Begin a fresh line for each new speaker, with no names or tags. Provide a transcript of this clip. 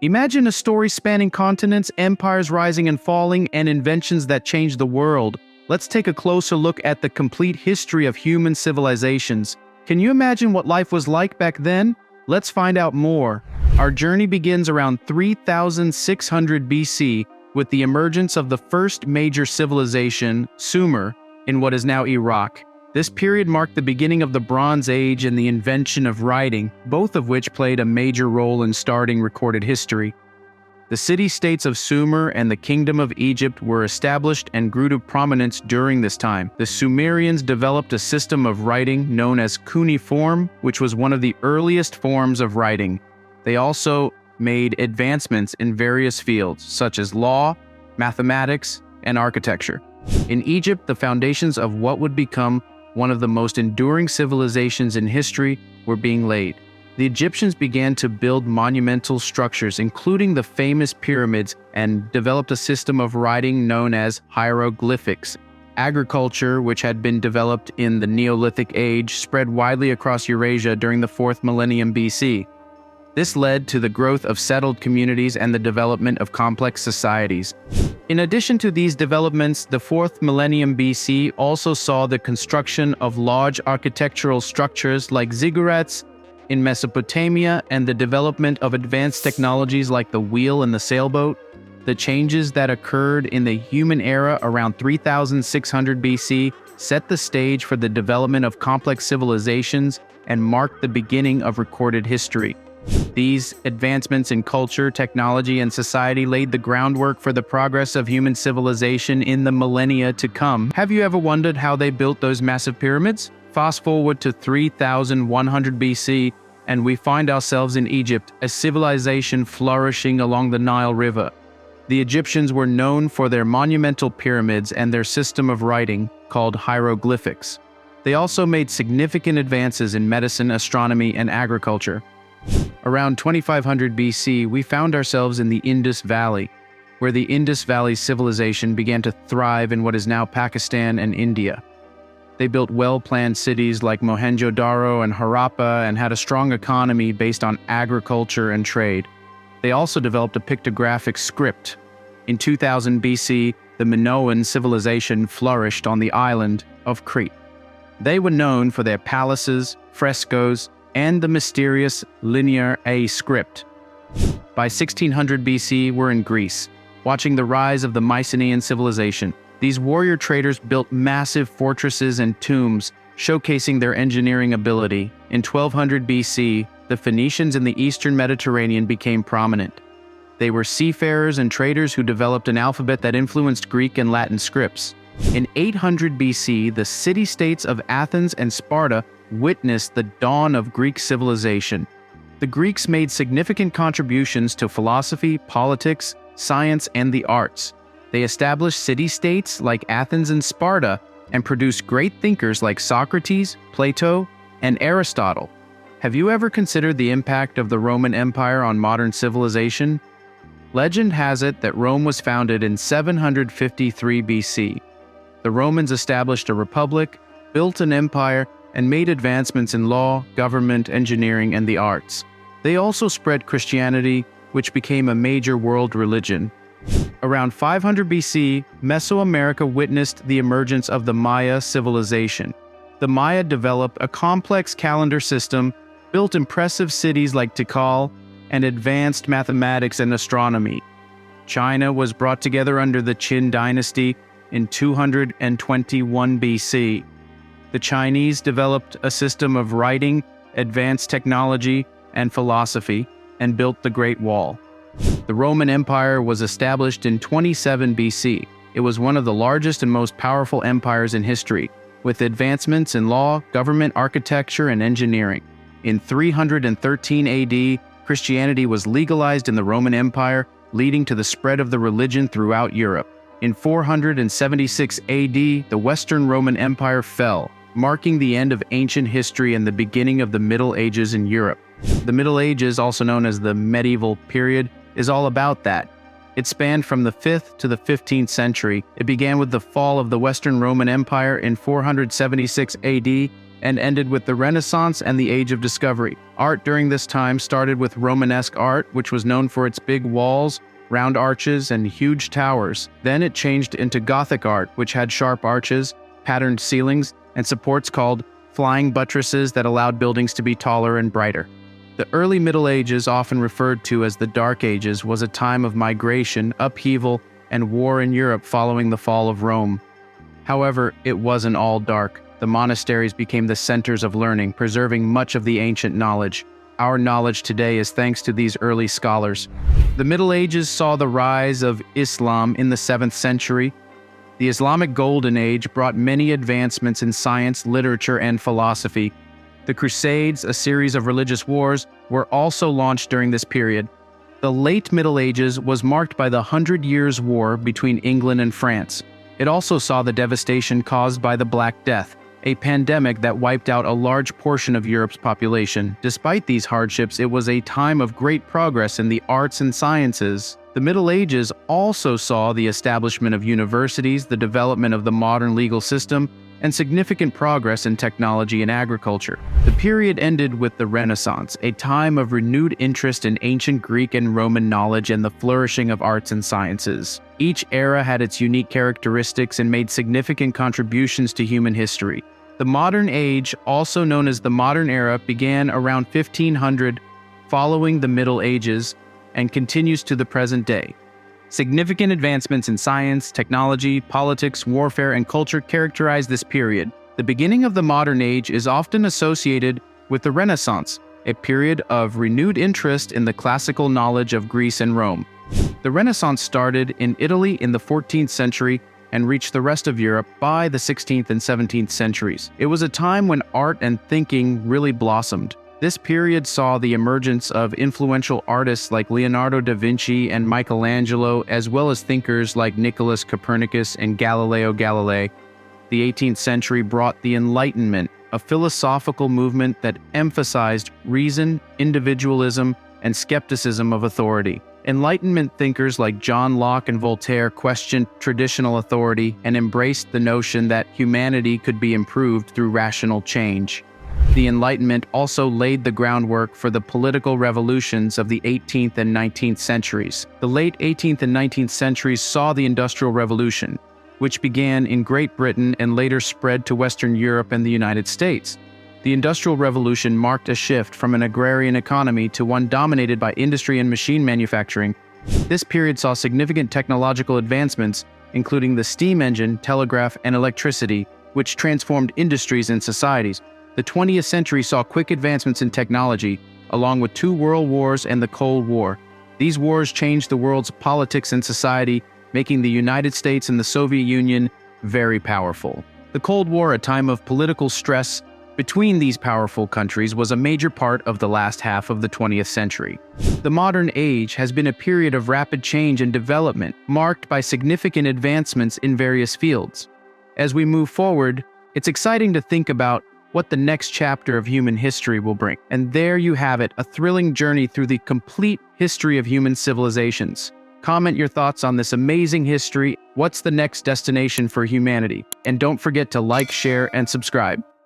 Imagine a story spanning continents, empires rising and falling, and inventions that changed the world. Let's take a closer look at the complete history of human civilizations. Can you imagine what life was like back then? Let's find out more. Our journey begins around 3600 BC with the emergence of the first major civilization, Sumer, in what is now Iraq. This period marked the beginning of the Bronze Age and the invention of writing, both of which played a major role in starting recorded history. The city-states of Sumer and the Kingdom of Egypt were established and grew to prominence during this time. The Sumerians developed a system of writing known as cuneiform, which was one of the earliest forms of writing. They also made advancements in various fields, such as law, mathematics, and architecture. In Egypt, the foundations of what would become one of the most enduring civilizations in history were being laid. The Egyptians began to build monumental structures, including the famous pyramids, and developed a system of writing known as hieroglyphics. Agriculture, which had been developed in the Neolithic Age, spread widely across Eurasia during the 4th millennium BC. This led to the growth of settled communities and the development of complex societies. In addition to these developments, the 4th millennium BC also saw the construction of large architectural structures like ziggurats in Mesopotamia and the development of advanced technologies like the wheel and the sailboat. The changes that occurred in the human era around 3600 BC set the stage for the development of complex civilizations and marked the beginning of recorded history. These advancements in culture, technology, and society laid the groundwork for the progress of human civilization in the millennia to come. Have you ever wondered how they built those massive pyramids? Fast forward to 3100 BC, and we find ourselves in Egypt, a civilization flourishing along the Nile River. The Egyptians were known for their monumental pyramids and their system of writing, called hieroglyphics. They also made significant advances in medicine, astronomy, and agriculture. Around 2500 BC, we found ourselves in the Indus Valley, where the Indus Valley civilization began to thrive in what is now Pakistan and India. They built well-planned cities like Mohenjo-Daro and Harappa and had a strong economy based on agriculture and trade. They also developed a pictographic script. In 2000 BC, the Minoan civilization flourished on the island of Crete. They were known for their palaces, frescoes, and the mysterious Linear A script. By 1600 BC, we're in Greece, watching the rise of the Mycenaean civilization. These warrior traders built massive fortresses and tombs, showcasing their engineering ability. In 1200 BC, the Phoenicians in the eastern Mediterranean became prominent. They were seafarers and traders who developed an alphabet that influenced Greek and Latin scripts. In 800 BC, the city-states of Athens and Sparta witnessed the dawn of Greek civilization. The Greeks made significant contributions to philosophy, politics, science, and the arts. They established city-states like Athens and Sparta and produced great thinkers like Socrates, Plato, and Aristotle. Have you ever considered the impact of the Roman Empire on modern civilization? Legend has it that Rome was founded in 753 BC. The Romans established a republic, built an empire, and made advancements in law, government, engineering, and the arts. They also spread Christianity, which became a major world religion. Around 500 BC, Mesoamerica witnessed the emergence of the Maya civilization. The Maya developed a complex calendar system, built impressive cities like Tikal, and advanced mathematics and astronomy. China was brought together under the Qin dynasty in 221 BC. The Chinese developed a system of writing, advanced technology, and philosophy, and built the Great Wall. The Roman Empire was established in 27 BC. It was one of the largest and most powerful empires in history, with advancements in law, government, architecture, and engineering. In 313 AD, Christianity was legalized in the Roman Empire, leading to the spread of the religion throughout Europe. In 476 AD, the Western Roman Empire fell, marking the end of ancient history and the beginning of the Middle Ages in Europe. The Middle Ages, also known as the medieval period, is all about that. It spanned from the 5th to the 15th century. It began with the fall of the Western Roman Empire in 476 AD and ended with the Renaissance and the Age of Discovery. Art during this time started with Romanesque art, which was known for its big walls, round arches, and huge towers. Then it changed into Gothic art, which had sharp arches, patterned ceilings, and supports called flying buttresses that allowed buildings to be taller and brighter. The early Middle Ages, often referred to as the Dark Ages, was a time of migration, upheaval, and war in Europe following the fall of Rome. However, it wasn't all dark. The monasteries became the centers of learning, preserving much of the ancient knowledge. Our knowledge today is thanks to these early scholars. The Middle Ages saw the rise of Islam in the 7th century. The Islamic Golden Age brought many advancements in science, literature, and philosophy. The Crusades, a series of religious wars, were also launched during this period. The late Middle Ages was marked by the 100 Years' War between England and France. It also saw the devastation caused by the Black Death, a pandemic that wiped out a large portion of Europe's population. Despite these hardships, it was a time of great progress in the arts and sciences. The Middle Ages also saw the establishment of universities, the development of the modern legal system, and significant progress in technology and agriculture. The period ended with the Renaissance, a time of renewed interest in ancient Greek and Roman knowledge and the flourishing of arts and sciences. Each era had its unique characteristics and made significant contributions to human history. The modern age, also known as the modern era, began around 1500, following the Middle Ages, and continues to the present day. Significant advancements in science, technology, politics, warfare, and culture characterize this period. The beginning of the modern age is often associated with the Renaissance, a period of renewed interest in the classical knowledge of Greece and Rome. The Renaissance started in Italy in the 14th century and reached the rest of Europe by the 16th and 17th centuries. It was a time when art and thinking really blossomed. This period saw the emergence of influential artists like Leonardo da Vinci and Michelangelo, as well as thinkers like Nicholas Copernicus and Galileo Galilei. The 18th century brought the Enlightenment, a philosophical movement that emphasized reason, individualism, and skepticism of authority. Enlightenment thinkers like John Locke and Voltaire questioned traditional authority and embraced the notion that humanity could be improved through rational change. The Enlightenment also laid the groundwork for the political revolutions of the 18th and 19th centuries. The late 18th and 19th centuries saw the Industrial Revolution, which began in Great Britain and later spread to Western Europe and the United States. The Industrial Revolution marked a shift from an agrarian economy to one dominated by industry and machine manufacturing. This period saw significant technological advancements, including the steam engine, telegraph, and electricity, which transformed industries and societies. The 20th century saw quick advancements in technology, along with 2 world wars and the Cold War. These wars changed the world's politics and society, making the United States and the Soviet Union very powerful. The Cold War, a time of political stress between these powerful countries, was a major part of the last half of the 20th century. The modern age has been a period of rapid change and development, marked by significant advancements in various fields. As we move forward, it's exciting to think about what the next chapter of human history will bring. And there you have it, a thrilling journey through the complete history of human civilizations. Comment your thoughts on this amazing history. What's the next destination for humanity? And don't forget to like, share, and subscribe.